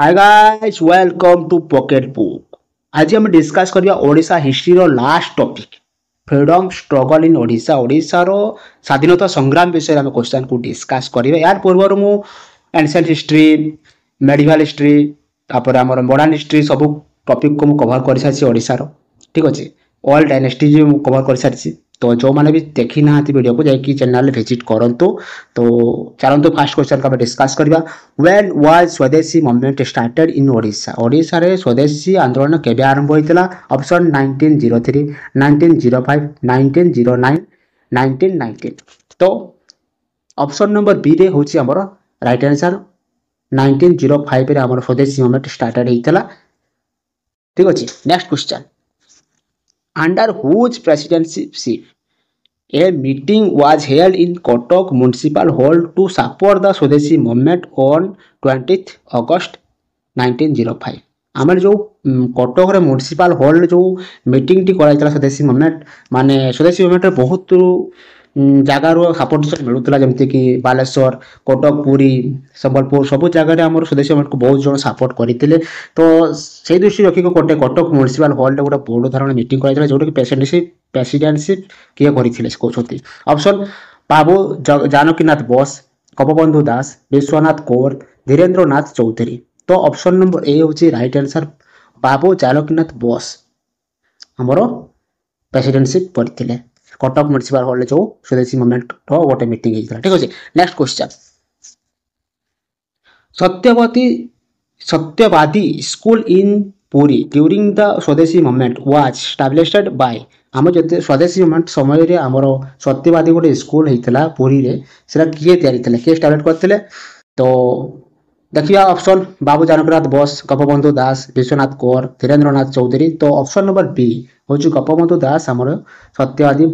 Hi guys welcome to pocket book. आज हम discuss करिया ओडिशा हिस्ट्री रो last topic freedom struggle in Odisha. Odisha रो स्वाधीनता संग्राम विषय हम क्वेश्चन को डिस्कस करिवे। यार पूर्व मु एंशिएंट हिस्ट्री, मेडिवल हिस्ट्री, तापर हमर मॉडर्न हिस्ट्री सब टॉपिक को मु कवर कर सारी ओडिशा रो। ठीक अछि, ऑल डायनेस्टी जो मु कवर कर सारी। तो जो मैंने भी देखी ना वीडियो को जाकि चैनल विजिट करंतु। तो चलंतु फर्स्ट क्वेश्चन का डिस्कस करबा। व्हेन वाज स्वदेशी movement started in Odisha? Odisha रे स्वदेशी आंदोलन केबे आरंभ होइतला? ऑप्शन 1903, 1905, 1909, 1919। तो ऑप्शन नंबर बी रे होची हमर राइट आंसर। 1905 रे हमर स्वदेशी मूवमेंट स्टार्टेड होइतला। ठीक अछि, next question. Under whose presidency a meeting was held in Kotak Municipal Hall to support the Swadeshi movement on 20th August 1905। आमर जो कटक रे म्युनिसिपल हॉल जो मीटिंग टी कराइतला स्वदेशी मूवमेंट माने स्वदेशी मूवमेंट रे बहुत जगार सपोर्ट मिलूला जमती कि बालेश्वर, कटक, पुरी, संबलपुर सब जगह आम स्वदेशी मूवमेंट को बहुत जन सपोर्ट करते। तो से दृष्टि रखिक गोटे कटक म्युनिसिपल हॉल गोटे बड़ धरण मीटिंग कराइतला जोटा कि प्रेसिडेंटशिप किए करते कहते। ऑप्शन बाबू जानकीनाथ बोस, कपबंधु दास, विश्वनाथ कौर, धीरेन्द्र नाथ चौधरी। तो ऑप्शन नंबर ए हूँ राइट आंसर। बाबू जानकीनाथ बोस हमर प्रेसिडेंटशिप करते कटक म्युनिसिपल हॉल जो स्वदेशी मूवमेंट गोटे मीटिंग होता। ठीक अच्छे, नेक्स्ट क्वेश्चन। सत्यवादी school in Puri during the स्वदेशी मूवमेंट वाज स्टैब्लिश्ड बाय। आम जो स्वदेशी मूवमेंट समय रे आमर सत्यवादी गोटे स्कूल होता पुरी रे, सेटा किए तैयारी किए स्टाब्लिश करते? तो देखिए ऑप्शन बाबू जानकीनाथ बोस, कपबंधु दास, विश्वनाथ कौर, धीरेन्द्रनाथ चौधरी। तो ऑप्शन नंबर बी हूँ कपबंधु दास आमर सत्यवादी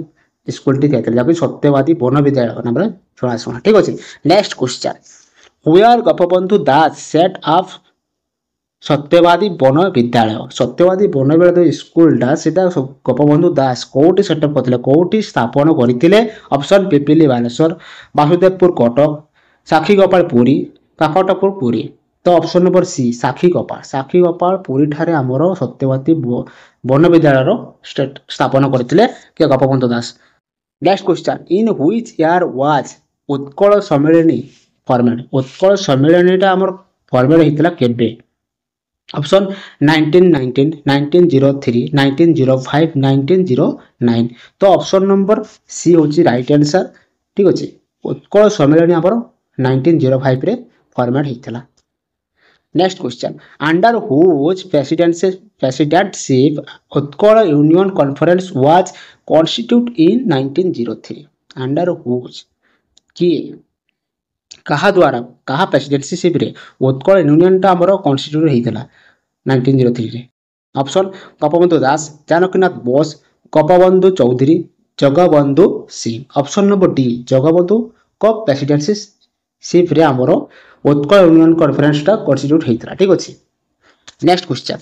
स्कूल टी तैयारी सत्यवादी वन विद्यालय नाम जनाशुना। ठीक अच्छे, next question. Where Gopabandhu Das set up Satyabadi Bana Vidyalaya? Satyabadi Bana विद्यालय स्कूलटा सेटा गोपबंधु दास कोटी सेटअप करथिले, कोटी स्थापन करथिले? ऑप्शन पिपिली बालेश्वर, वासुदेवपुर कटक, साक्षी गोपाल पुरी, काकटपुर पुरी। तो option number C Sakshi Gopal Puri ठारे आमर सत्यवादी वन विद्यालय स्थापन करथिले के Gopabandhu Das. Next question. In which year was Utkal Sammilani format? Utkal सम्मेलनीटा आमर फॉर्मेट होइतला केबे? ऑप्शन 1919, 1903, 1905, 1909। तो ऑप्शन नंबर सी होची राइट आंसर। ठीक अच्छे, उत्कल सम्मेलन आमर 1905 रे फॉर्मेट होइतला। Next question. Under whose presidentship Utkal union conference was constitute in 1903? Under whose किए कहा द्वारा कहा प्रेसिडेंटशिप रे उत्कल यूनियन टा हमर कॉन्स्टिट्यूट होइतला 1903 रे? Option Gopabandhu Das, Janakinath Bose, Gopabandhu Choudhury, Jagabandhu Singh. Option number D Jagabandhu को प्रेसिडेंटशिप रे हमर उत्कल यूनियन कॉन्फ्रेंस टा कॉन्स्टिट्यूट होइतला। ठीक अछि, next question.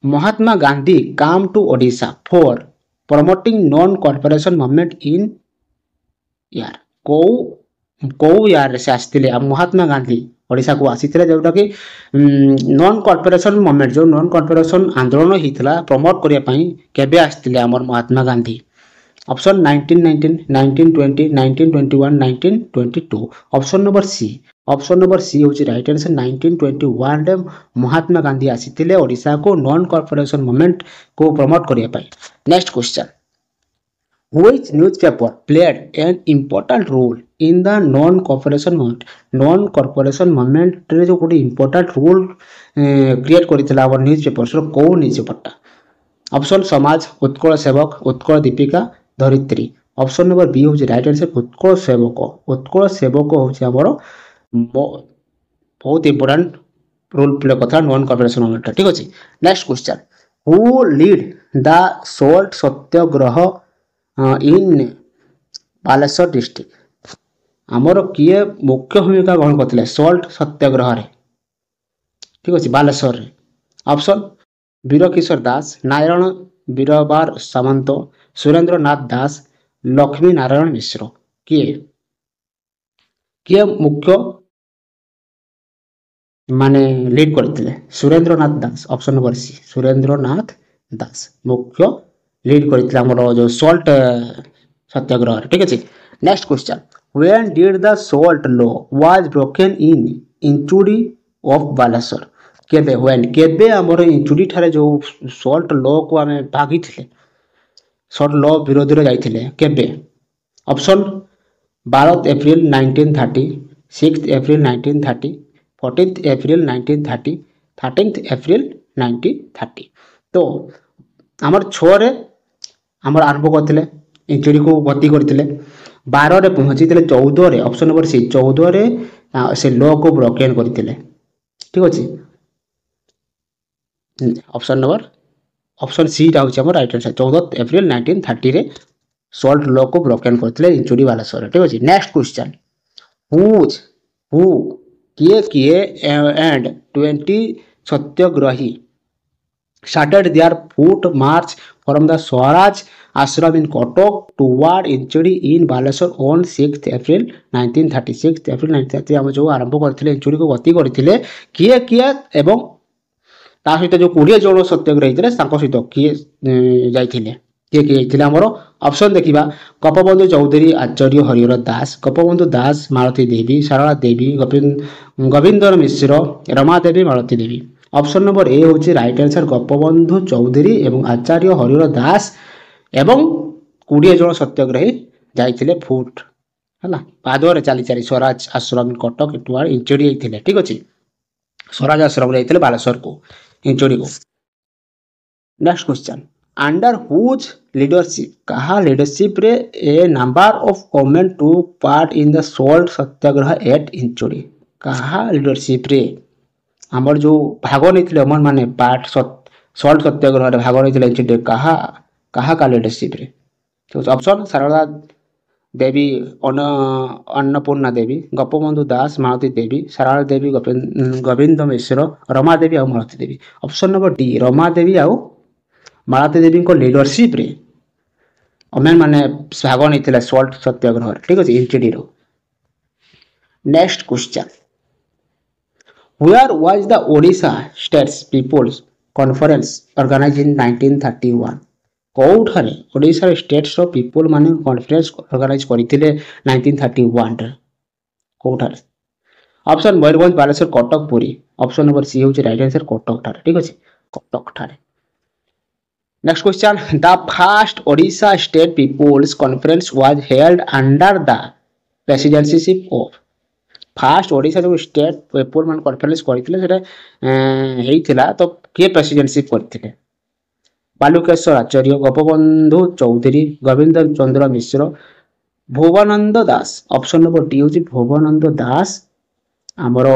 Mahatma Gandhi come to Odisha for promoting non corporation movement in यार को यार से आसते महात्मा गांधी ओडिशा को आसी जोटा कि नॉन कॉर्पोरेशन मूवमेंट जो नॉन कॉर्पोरेशन आंदोलन होता प्रमोट करने केबे आसते आमर Mahatma Gandhi? Option 1919, 1920, 1921, 1922। Option number C हूँ राइट आंसर। 1921 रे महात्मा गांधी आसी ओडिशा को नॉन कॉर्पोरेशन मूवमेंट को प्रमोट करने। Next question. Which newspaper played an important role in the non-corporation movement? Non-corporation movement रे जो कोई important role क्रिएट करथिला our newspaper सो को newspaper? Option Samaj, Utkal Sevak, Utkal Dipika, Dharitri. Option number B हूँ राइट आंसर उत्कल सेवक हूँ हमर बहुत इंपोर्टेंट रोल प्ले करता नॉन कॉर्पोरेशन मूवमेंट। ठीक अच्छे, next question. Who lead the salt Satyagraha in Baleswar district? आमर किए मुख्य भूमिका ग्रहण करते सॉल्ट सत्याग्रह रे? ठीक अच्छे, बालेश्वर रे। ऑप्शन वीरकिशोर दास, नारायण वीरबार सामंत, सुरेंद्र नाथ दास, लक्ष्मी नारायण मिश्र। किए मुख्य माने लीड करते सुरेंद्रनाथ दास ऑप्शन नंबर सी सुरेंद्रनाथ दास मुख्य लीड करते आमर जो सल्ट सत्याग्रह ठीक अच्छे। Next question when did the Salt law was broken in Inchudi of Baleshwar केबे व्हेन केबे आमर इंचुडी ठारे जो सल्ट लॉ को आमे भागी थिले सल्ट लॉ विरोध रे जाइथिले केबे option 12 April 1930 6 April 1930 14 April 1930 13 April 1930 तो आमर 6 रे आमर आरंभ करथिले इंचुरी को गति करथिले 12 रे पहुंचीथिले 14 रे ऑप्शन नंबर सी 14 रे से लॉ को ब्रोकन करथिले ठीक अछि ऑप्शन सी टा होछि हमर राइट आंसर 14 एप्रिल 1930 रे सल्ट लॉ को ब्रोकन करथिले इंचुरी बालेश्वर ठीक अछि। नेक्स्ट क्वेश्चन हुज हु किए and 20 Satyagrahi started their foot march from the Swaraj Ashram in Kotok toward Inchudi in Baleswar on 6th April 1930 6th April 1930 हम जो आरंभ करथिले इंचुडी को गति करथिले किए किए एवं ता सहित जो 20 जन सत्याग्रही थिले तांको सहित किए जाइथिले किए किए जाइथिले हमर ऑप्शन देखिबा कपबंधु चौधरी आचार्य हरिहर दास कपबंधु दास मालती देवी सारला देवी गोविंदर मिश्र Rama Devi Malti Devi option number A होची राइट आंसर गोपबंधु चौधरी एवं आचार्य हरिहर दास एवं 20 जन सत्याग्रही जाइथिले फुट हला पादरे चली चली स्वराज आश्रम कटक टुआर इंचुडी आइथिले ठीक अछि स्वराज आश्रम जाइथिले बालेश्वर को इंचुडी को। Next question under whose leadership कहा लीडरशिप रे a number of women to part in the salt Satyagraha at Inchudi कहा लीडरशिप रे आमर जो भाग नहीं अमन माने पार्ट सल्ट सत्याग्रह रे भाग नहीं कहा कहा का लीडरशिप रे तो ऑप्शन सारदा देवी अन्नपूर्णा देवी गोपबंधु दास मालती देवी सारला देवी गोविंद मिश्र रमा देवी और Malti Devi option number D Rama Devi और मालती देवी को लीडरशिप रे अमेन माने भाग नहीं सल्ट सत्याग्रह ठीक अच्छे इंचुडी रो। Next question Where was the Odisha States People's Conference organized in 1931? कोठारे ओडिशा स्टेट्स रो पीपल माने कॉन्फ्रेंस ऑर्गेनाइज करथिले 1931 रे कोठारे option Mayurbhanj Baleswar Cuttack Puri option number C होची राइट आंसर कटक ठारे ठीक अछि कटक ठारे। Next question the first Odisha state people's conference was held under the presidencyship of fast Odisha जो स्टेट पीपल मान कॉन्फ्रेंस करथिले सेटा हेइथिला तो के प्रेसिडेंटशिप करथिले बालुकेश्वर आचार्य गोपबंधु चौधरी गोविंद चंद्र मिश्र भुवनंद दास ऑप्शन नंबर डी होची भुवनंद दास हमरो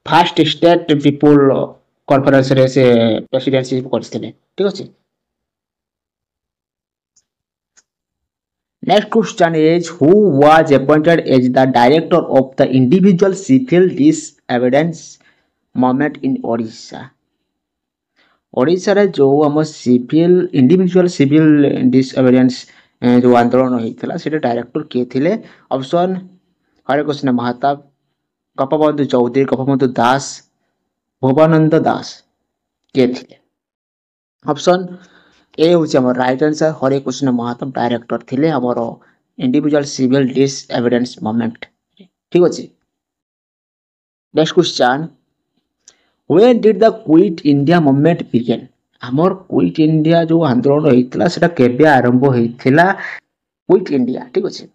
फास्ट स्टेट पीपल कॉन्फ्रेंस रे से प्रेसिडेंटशिप करथिले ठीक अछि। Next question is who was appointed as the director of the individual civil disobedience movement in Odisha? Odisha रे जो हम सिविल इंडिविजुअल सिविल डिसओबीडियंस जो आंदोलन होइतला सेटा डायरेक्टर के थिले ऑप्शन हरे कृष्ण महाताब गोपबंधु चौधरी गोपबंधु दास भुवनंद दास के थिले ऑप्शन ए होची हमर राइट आंसर हरे कृष्ण महाताब डायरेक्टर थिले हमर इंडिविजुअल सिविल डिसओबीडियंस मूवमेंट ठीक अछि। Next question When did the Quit India movement begin? हमर क्विट इंडिया जो आंदोलन होइतला सेटा केबे आरंभ होइतला क्विट इंडिया ठीक अछि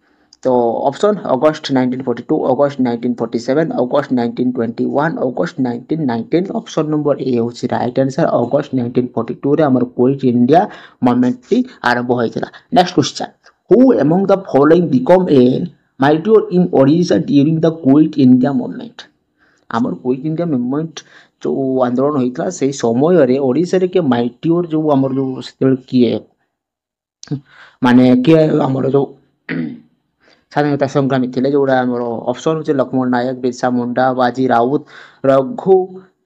तो ऑप्शन अगस्त 1942 अगस्त 1947 अगस्त 1921 अगस्त 1919 ऑप्शन नंबर ए होछि राइट आंसर अगस्त 1942 रे हमर क्विट इंडिया मूवमेंट टी आरंभ होइतला। Next question who among the following become a martyr in Odisha during the quit India movement हमर क्विट इंडिया मूवमेंट जो आंदोलन होइतला से समय रे ओडिसा रे के माइटियर जो हमर जो सेतेल किए माने के हमर जो स्वाधीनता संग्रामी थिले जोड़ा हमर ऑप्शन होचे लक्ष्मण नायक बिरसा मुंडा बाजी राउत रघु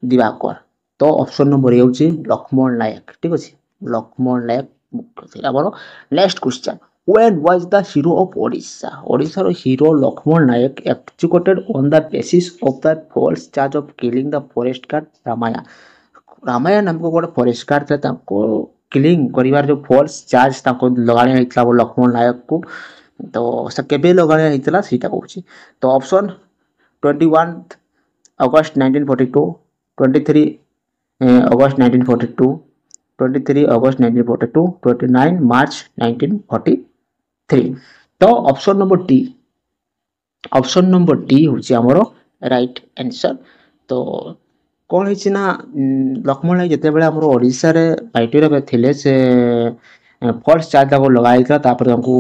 दिवाकर तो ऑप्शन नंबर ए होचे लक्ष्मण नायक ठीक अछि लक्ष्मण नायक मुख्य थिला हमर। Next question When was the hero of Odisha? Odisha's hero Lakshman Nayak executed on the basis of the false charge of killing the forest guard Ramaya. Ramayan नामक गोटे फॉरेस्ट गार्ड थे किलिंग करिवार जो फॉल्स चार्ज ताको लगाने होइतला वो लक्ष्मण नायक को तो से केबे लगाने होइतला सीटा कहूची तो ऑप्शन 21 अगस्त 1942 23 अगस्त 1942 23 अगस्त 1942 29 मार्च 1943 तो ऑप्शन नंबर डी होची हमरो राइट आंसर तो कौन है ना लक्ष्मण नायक जिते बेले हमर ओडिसा रे आईटी रे थिले से फॉल्स चार्ज को लगाइतला तापर हमको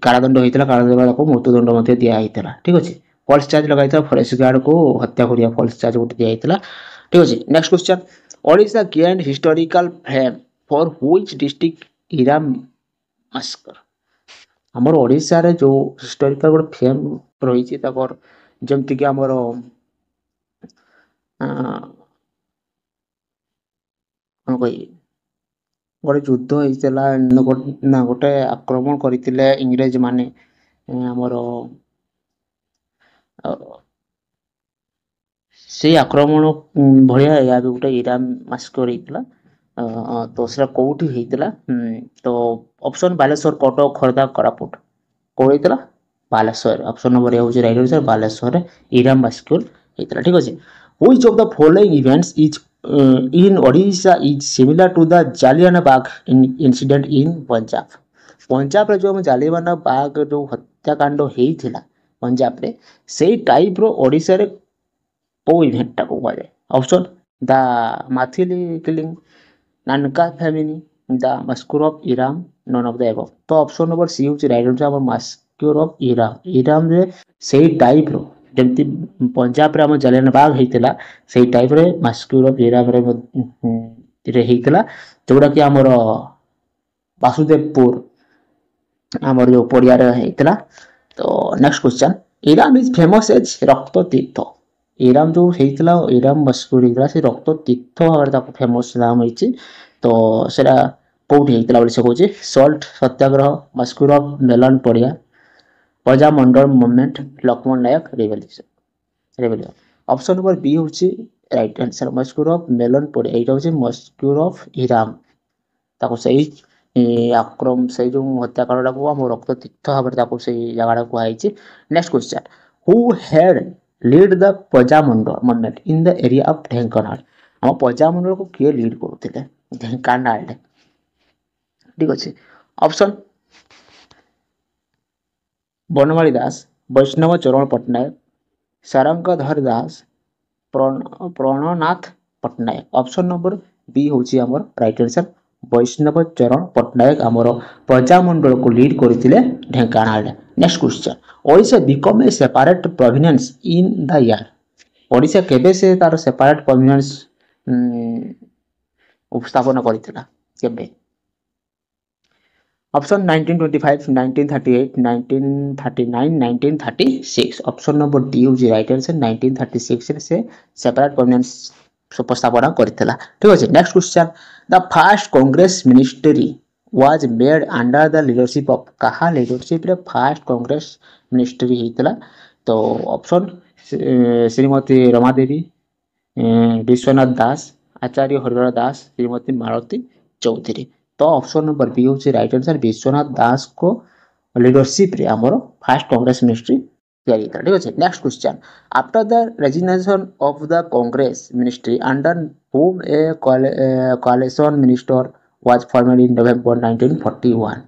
कारादंड होइतला कारादंड को मृत्युदंड मध्ये दिया होइतला ठीक अछि फॉल्स चार्ज लगाइतला फॉरेस्ट गार्ड को हत्या करिया फॉल्स चार्ज उठ दिया होइतला ठीक अछि next question Odisha gain historical fame for which district Eram massacre हमर ओडिसा रे जो हिस्टोरिकल गोटे फेम रही छि तापर जेमति कि हमर कौन कही गोटे युद्ध होइतला ना गोटे आक्रमण करथिले इंग्रेज माने हमर से आक्रमण भलिया या गोटे इराम मास्कर होइतला तो सेरा कोठी होइतला तो ऑप्शन बालेश्वर कटक खर्दा कोरापुट को होइतला बालेश्वर ऑप्शन नंबर ए हो राइट आंसर बालेश्वर इराम मास्कर होइतला ठीक अछि which of the following events is in Odisha is similar to the Jallianwala Bagh incident in Punjab Punjab रे जो जालियानवाला बाग जो हत्याकांड होइथिला पंजाब रे सेही टाइप रो ओडिसा रे को इवेंट टा को कहले ऑप्शन द माथिली किलिंग नानका family the massacre of Eram none of the above तो ऑप्शन नंबर सी होची राइट आंसर हमर मस्कुर ऑफ इराम रे सेही टाइप रो जमती पंजाब रे हम जालियानवाला बाग हेतिला सेही टाइप रे मस्कुर ऑफ इराम रे हेतिला जोडा कि हमर वासुदेवपुर हमर जो पड़िया रे हेतिला तो next question Eram is famous as Rakta Tirtha इराम जो हेतिला इराम मस्कुर हेतिला से रक्त तीर्थ और ताको फेमस नाम होइछि तो सेरा कोठी हेतिला बोली से कहूछि salt Satyagraha massacre of Melan Padia Prajamandal movement Laxman Nayak revolution option number B होछि right answer massacre of Melan Padia एटा होछि मस्कुर ऑफ इराम ताको सही आक्रम से जो हत्याकांड को हम रक्त तीर्थ भाबरे ताको सही जगह को आइछि next question who had lead the Prajamandal movement in the area of Dhenkanal हम प्रजामंडल को के लीड करथिले ढेंकानाल ठीक अछि ऑप्शन बनमाली दास वैष्णव चरण पट्टनायक सारंगधर दास प्रणनाथ पट्टनायक ऑप्शन नंबर बी होची हमर राइट आंसर वैष्णव चरण पट्टनायक हमर प्रजामंडल को लीड करथिले Dhenkanal next question Odisha become a separate province in the year Odisha केबे से तार सेपरेट प्रोविंस उपस्थापन करथिला केबे ऑप्शन 1925 1938 1939 1936 ऑप्शन नंबर डी होची राइट आंसर 1936 रे से सेपरेट प्रोविंस उपस्थापन करथिला ठीक अछि next question the first Congress ministry was made under the leadership of कहा लीडरशिप रे फर्स्ट कांग्रेस मिनिस्ट्री हेतला तो ऑप्शन श्रीमती रमा देवी विश्वनाथ दास आचार्य हरिहर दास श्रीमती मालती चौधरी तो ऑप्शन नंबर बी होची राइट आंसर विश्वनाथ दास को लीडरशिप रे हमरो फर्स्ट कांग्रेस मिनिस्ट्री तैयारी था ठीक है next question after the resignation of the Congress ministry under whom a coalition minister was formed in November 1941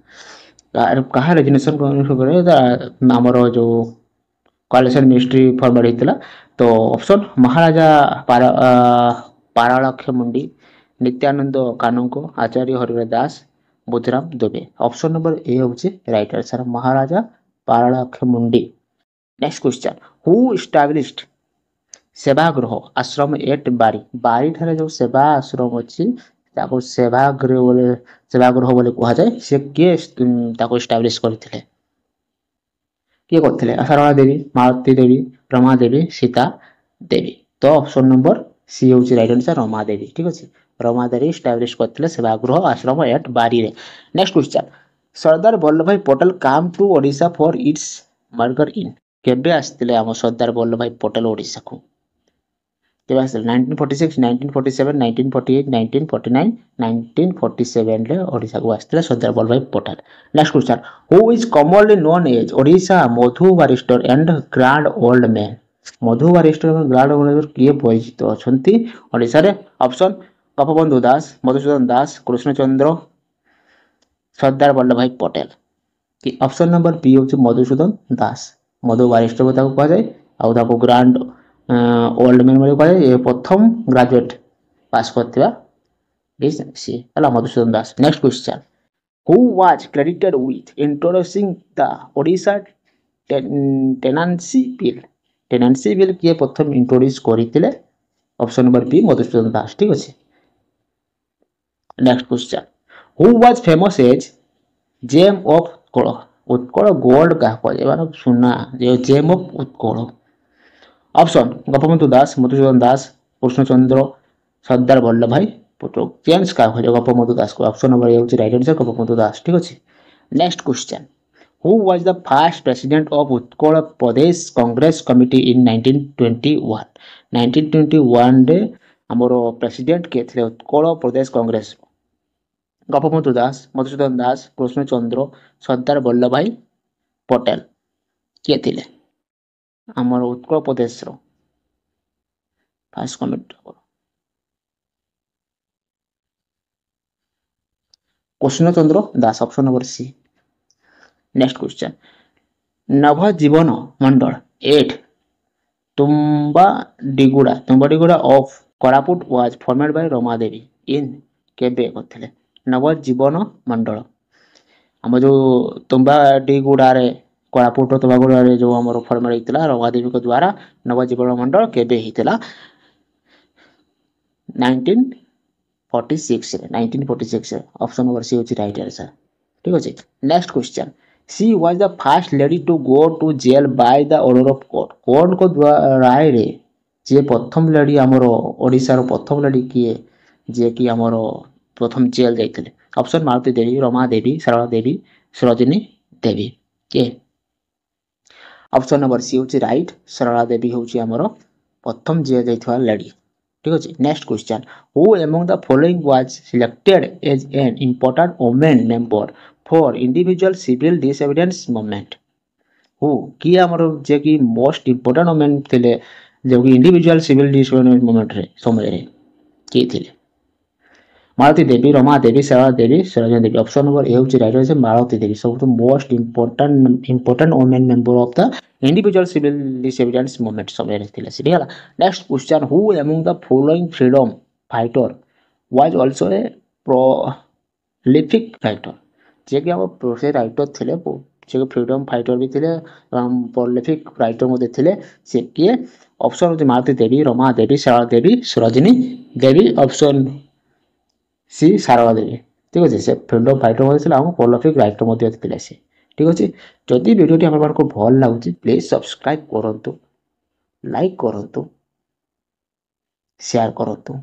कहा रेजिग्नेशन करे हमरो जो coalition ministry फॉर्मेट हेतला तो option Maharaja Paralakhemundi Nityananda Kanungo Acharya Harihar Das Budhram Dubey option number A होची right answer Maharaja Paralakhemundi next question who established Sevagriha Ashram at बारी बारी ठारे जो सेवा आश्रम अछि ताको सेवागृह बोले कहा जाय से के ताको एस्टैब्लिश करथिले के करथिले सारला देवी मालती देवी रमा देवी सीता देवी तो ऑप्शन नंबर सी होची राइट आंसर रमा देवी ठीक अछि रमादेवी एस्टाब्लिश करथिले सेवागृह आश्रम एट बारी रे। नेक्स्ट क्वेश्चन सरदार वल्लभ भाई पटेल काम टू ओडिशा फॉर इट्स मर्गर इन केबे आस्थिले हम सरदार वल्लभ भाई पटेल ओडिशा को केबे आस्थिले 1946 1947 1948 1949 1947 रे ओडिशा को आस्थिले सरदार वल्लभ भाई Patel. Next question who is commonly known as Odisha Madhu barrister and grand old man Madhu barrister और ग्रैंड ओल्ड मैन किए परिचित अछंती ओडिशा रे। ऑप्शन गोपबंधु दास मधुसूदन दास कृष्णचंद्र सरदार वल्लभ भाई पटेल कि ऑप्शन नंबर बी होची मधुसूदन दास मधु बारिस्टर को ताको कहा जाय आ ताको ग्रैंड ओल्ड मैन बोली कहा जाय ये प्रथम ग्रेजुएट पास करथिबा सी हला Madhusudan Das. Next question who was credited with introducing the Odisha tenancy bill किए प्रथम इंट्रोड्यूस करथिले option number B Madhusudan Das ठीक अछि। Next question who was famous as gem of Utkal Utkal gold का कहले सुना जे gem of Utkal. Option Gopabandhu Das Madhusudan Das Krishnachandra Sardar Vallabh भाई पटेल जेम्स का कहले गोपबंधु दास को ऑप्शन नंबर ए होची राइट आंसर गोपबंधु दास ठीक अछि। Next question who was the first president of Utkal Pradesh Congress committee इन 1921 1921 रे हमरो प्रेसिडेंट के थे उत्कल प्रदेश कांग्रेस गोपबंधु दास मधुसूदन दास कृष्णचंद्र सरदार वल्लभ भाई पटेल किए थिले हमर उत्कल प्रदेश रो first committee Krishnachandra Das option number C. Next question Navjivan Mandal 8 Tumbadiguda of Koraput was formed by Ramadevi in केबे करथिले नवजीवन मंडल हम जो तुम्बाडिगुड़ा रे कोरापुट तुम्बाडिगुड़ा रे जो हमर फॉर्मेट हितला रमादेवी को द्वारा नवजीवन मंडल केबे हितला 1946 रे 1946 रे ऑप्शन नंबर सी होची राइट आंसर ठीक अछि। Next question she was the first lady to go to jail by the order of court court को राय रे जे प्रथम लेडी हमर ओडिसा रो प्रथम लेडी किए जे कि हमर प्रथम जेल जाइथिले ऑप्शन मालती देवी रमा देवी सरला देवी सरोजिनी देवी के ऑप्शन नंबर सी होची राइट सरला देवी होची हमर प्रथम जेल जाइथवा लेडी ठीक अछि। Next question who among the following was selected as an important women member for individual civil disobedience movement who कि हमर जे कि मोस्ट इंपोर्टेंट वुमेन थिले जे कि इंडिविजुअल सिविल डिसएविडेंस मूवमेंट रे समय रे के थिले Malati Devi Rama Devi Sarala Devi Sarojini Devi option number A होची राइट आंसर मालती देवी सब तो most important women member of the individual civil disobedience movement समय रे थिले सिरी हला। Next question who among the following freedom fighter was also a prolific writer जे कि हम प्रोसे राइटर थिले जे फ्रीडम फाइटर भी थिले प्रोलिफिक राइटर मध्ये थिले से के ऑप्शन होची मालती देवी रमा देवी सरला देवी सरोजिनी देवी ऑप्शन सी सारला देवी ठीक अछि। से फ्रीडम फाइटर मध्ये थिले हम प्रोलिफिक राइटर मध्ये थिले से ठीक अछि। जदि वीडियोटी हमर को भल लागुची प्लीज सब्सक्राइब करंतु लाइक करंतु शेयर करंतु।